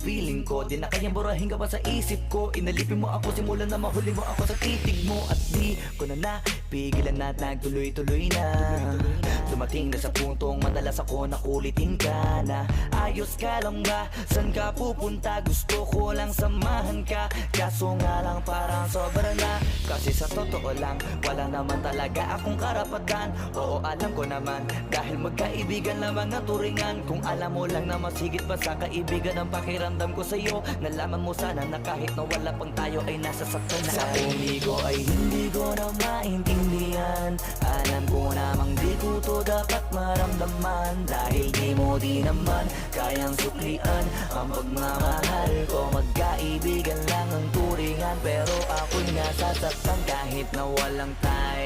Feeling ko, di na kayang burahin ka pa sa isip ko. Inalipin mo ako, simulan na mahuli mo ako sa titig mo. At di ko na napigilan na nagtuloy-tuloy na. Dumating na sa puntong madalas ako nakulitin ka na. Ayos ka lang ba? San ka pupunta? Gusto ko lang samahan ka. Kaso nga lang parang sobra na. Kasi sa totoo lang, wala naman talaga akong karapatan. Oo, alam ko naman, dahil magkaibigan lang mga turingan. Kung alam mo lang na mas higit pa sa kaibigan ang pakiramdam ko sa'yo, nalaman mo sana na kahit na wala pang tayo ay nasasaktan na. Sa umigo ay hindi ko na maintindihan. Alam ko namang di ko to dapat maramdaman. Dahil di mo di naman kayang suklian ang pagmamahal ko. Magkaibigan lang ang turingan, pero ako'y nasasaktan kahit na walang tayo.